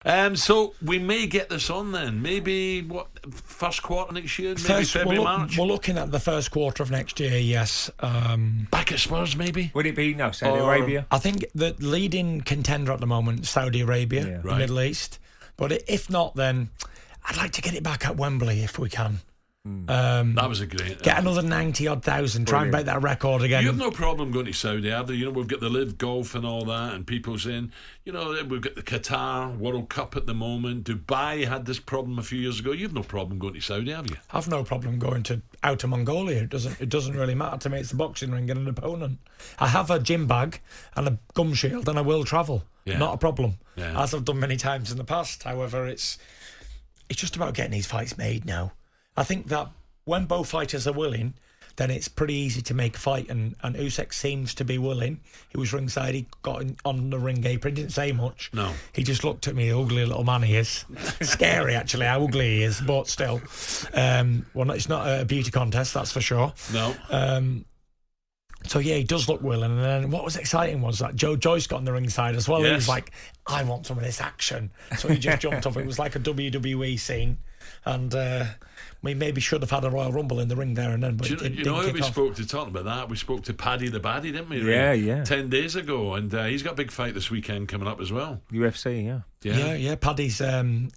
So we may get this on then. Maybe first quarter next year, maybe February, March. We're looking at the first quarter of next year. Yes. Back at Spurs, maybe. Would it be Saudi Arabia? I think the leading contender at the moment, Saudi Arabia, the Middle East. But if not, then I'd like to get it back at Wembley if we can. That was a great. Get another 90-odd thousand. Try and break that record again. You have no problem going to Saudi, have you? We've got the Live Golf and all that, and people saying, we've got the Qatar World Cup at the moment. Dubai had this problem a few years ago. You have no problem going to Saudi, have you? I've no problem going to Outer Mongolia. It doesn't really matter to me. It's the boxing ring and an opponent. I have a gym bag and a gum shield, and I will travel. Not a problem, as I've done many times in the past. However, it's just about getting these fights made now. I think that when both fighters are willing, then it's pretty easy to make a fight, and Usyk seems to be willing. He was ringside, he got on the ring apron, didn't say much. No. He just looked at me, the ugly little man he is. Scary, actually, how ugly he is, but still. Well, it's not a beauty contest, that's for sure. No. So, he does look willing. And then what was exciting was that Joyce got on the ringside as well. Yes. He was like, I want some of this action. So he just jumped off. It was like a WWE scene. And we maybe should have had a Royal Rumble in the ring there and then, but we spoke to talking about that. We spoke to Paddy the Baddie, didn't we? Yeah. 10 days ago, and he's got a big fight this weekend coming up as well. UFC, yeah. Paddy's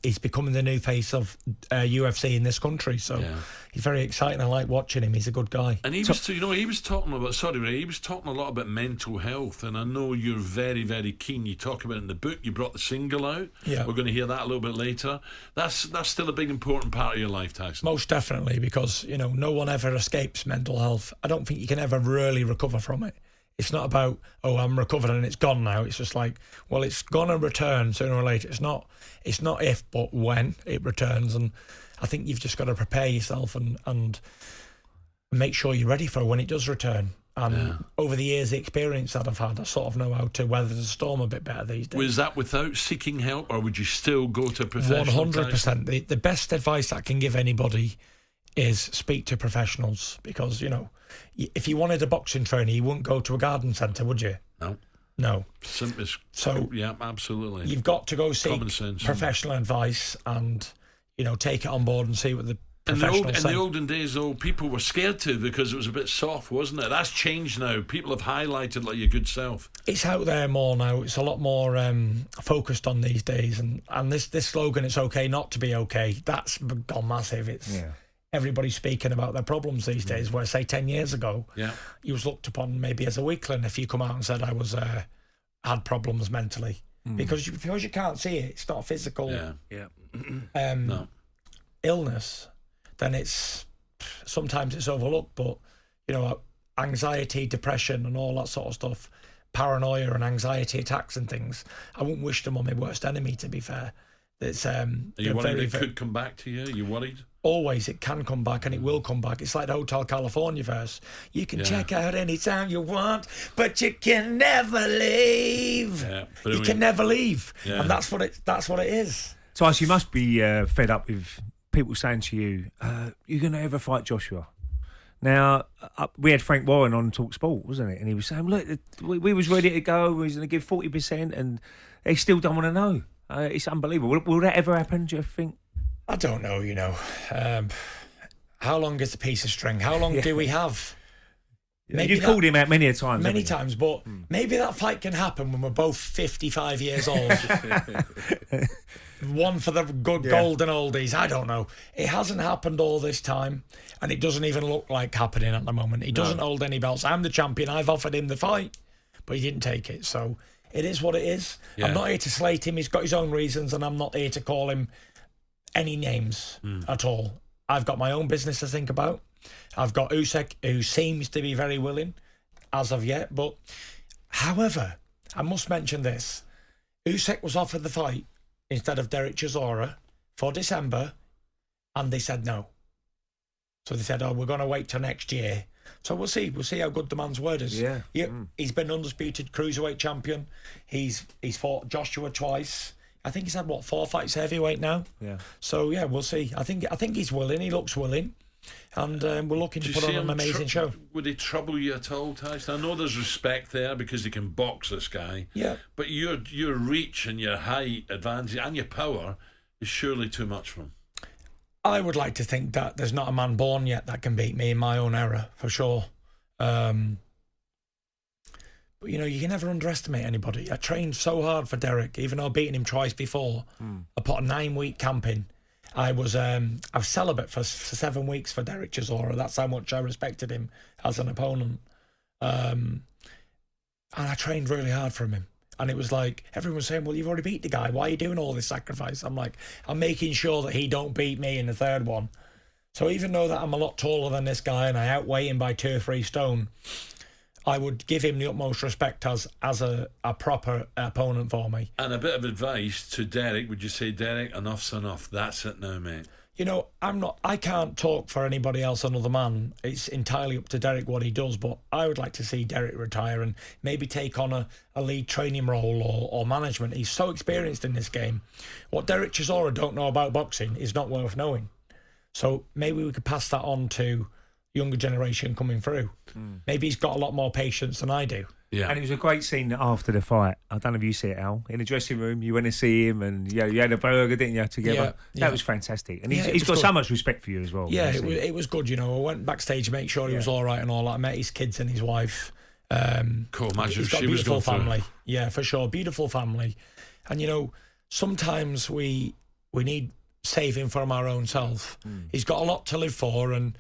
he's becoming the new face of UFC in this country, so he's very exciting. I like watching him. He's a good guy. And he was talking about. Sorry, Ray. He was talking a lot about mental health, and I know you're very, very keen. You talk about it in the book. You brought the single out. Yeah, we're going to hear that a little bit later. That's still a big important part of your life, Tyson. Most definitely, because no one ever escapes mental health. I don't think you can ever really recover from it. It's not about, I'm recovered and it's gone now. It's just like, well, it's gonna return sooner or later. It's not if, but when it returns. And I think you've just got to prepare yourself and make sure you're ready for when it does return. And over the years, the experience that I've had, I sort of know how to weather the storm a bit better these days. Was that without seeking help, or would you still go to a professional? 100%. The best advice I can give anybody is speak to professionals, because if you wanted a boxing trainer, you wouldn't go to a garden centre, would you? No. So yeah, absolutely. You've got to go seek professional advice and take it on board and see what the professionals say. In the olden days, though, people were scared to, because it was a bit soft, wasn't it? That's changed now. People have highlighted like your good self. It's out there more now. It's a lot more focused on these days, and this slogan, "It's okay not to be okay," that's gone massive. It's everybody's speaking about their problems these days, where, say, 10 years ago, you was looked upon maybe as a weakling if you come out and said I was had problems mentally, because you can't see it. It's not a physical illness. Then it's sometimes it's overlooked, but anxiety, depression, and all that sort of stuff, paranoia and anxiety attacks and things, I wouldn't wish them on my worst enemy, to be fair. It's Are you worried it could come back to you? Are you worried? Always, it can come back, and it will come back. It's like the Hotel California verse. You can check out any time you want, but you can never leave. You can never leave, and that's what it is. So, you must be fed up with people saying to you, "You're going to ever fight Joshua?" Now, we had Frank Warren on talkSPORT, wasn't it? And he was saying, "Look, we was ready to go. We was going to give 40%, and they still don't want to know." It's unbelievable. Will that ever happen, do you think? I don't know, how long is a piece of string? How long do we have? Maybe you've called him out many times. Many times, but maybe that fight can happen when we're both 55 years old. One for the good golden oldies. I don't know. It hasn't happened all this time, and it doesn't even look like happening at the moment. He doesn't hold any belts. I'm the champion. I've offered him the fight, but he didn't take it. So it is what it is. I'm not here to slate him. He's got his own reasons, and I'm not here to call him any names at all. I've got my own business to think about. I've got Usyk, who seems to be very willing as of yet. But, however, I must mention this. Usyk was offered the fight instead of Derek Chisora for December, and they said no. So they said, we're going to wait till next year. So we'll see. We'll see how good the man's word is. He's been undisputed cruiserweight champion. He's fought Joshua twice. I think he's had 4 fights heavyweight now. So we'll see. I think he's willing. He looks willing. And we're looking to Do you put on see an him amazing show. Would he trouble you at all, Tyson? I know there's respect there because he can box, this guy. Yeah. But your reach and your height advantage and your power is surely too much for him. I would like to think that there's not a man born yet that can beat me in my own era, for sure. But, you know, you can never underestimate anybody. I trained so hard for Derek, even though I've beaten him twice before. I put a 9-week camp in. I was celibate for 7 weeks for Derek Chisora. That's how much I respected him as an opponent. And I trained really hard for him. And it was like, everyone was saying, well, you've already beat the guy. Why are you doing all this sacrifice? I'm like, I'm making sure that he don't beat me in the third one. So even though that I'm a lot taller than this guy and I outweigh him by 2 or 3 stone, I would give him the utmost respect as a proper opponent for me. And a bit of advice to Derek, would you say, Derek, enough's enough. That's it now, mate. You know, I can't talk for anybody else, another man. It's entirely up to Derek what he does, but I would like to see Derek retire and maybe take on a lead training role or management. He's so experienced in this game. What Derek Chisora don't know about boxing is not worth knowing. So maybe we could pass that on to younger generation coming through. Maybe he's got a lot more patience than I do. Yeah. And it was a great scene after the fight. I don't know if you see it, Al. In the dressing room, you went to see him and you had a burger, didn't you, together? That was fantastic. And he's got so much respect for you as well. Yeah, it was good, you know. I went backstage to make sure he was all right and all that. I met his kids and his wife. Cool, imagine he's got a beautiful family. Yeah, for sure. Beautiful family. And, you know, sometimes we need saving from our own self. He's got a lot to live for, and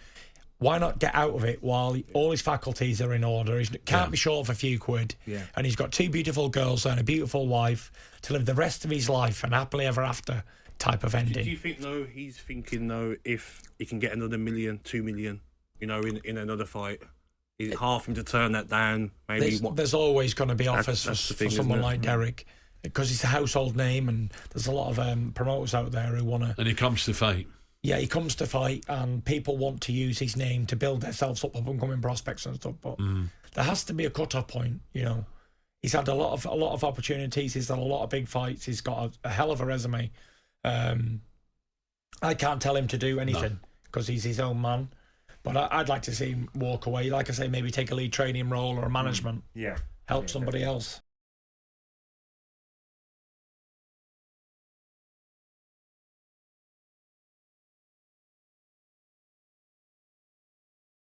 why not get out of it while all his faculties are in order? He can't be short of a few quid. Yeah. And he's got 2 beautiful girls and a beautiful wife to live the rest of his life and happily ever after type of ending. Do you think, though, he's thinking, though, if he can get another 1 million, 2 million, you know, in another fight, is it hard for him to turn that down? Maybe there's always going to be offers that's the for thing, someone like Derek, because he's a household name and there's a lot of promoters out there who want to... And he comes to fight. Yeah, he comes to fight, and people want to use his name to build themselves up and-coming prospects and stuff. But there has to be a cut-off point. You know, he's had a lot of opportunities. He's had a lot of big fights. He's got a hell of a resume. I can't tell him to do anything because he's his own man. But I'd like to see him walk away. Like I say, maybe take a lead training role or a management. Yeah. Help somebody else.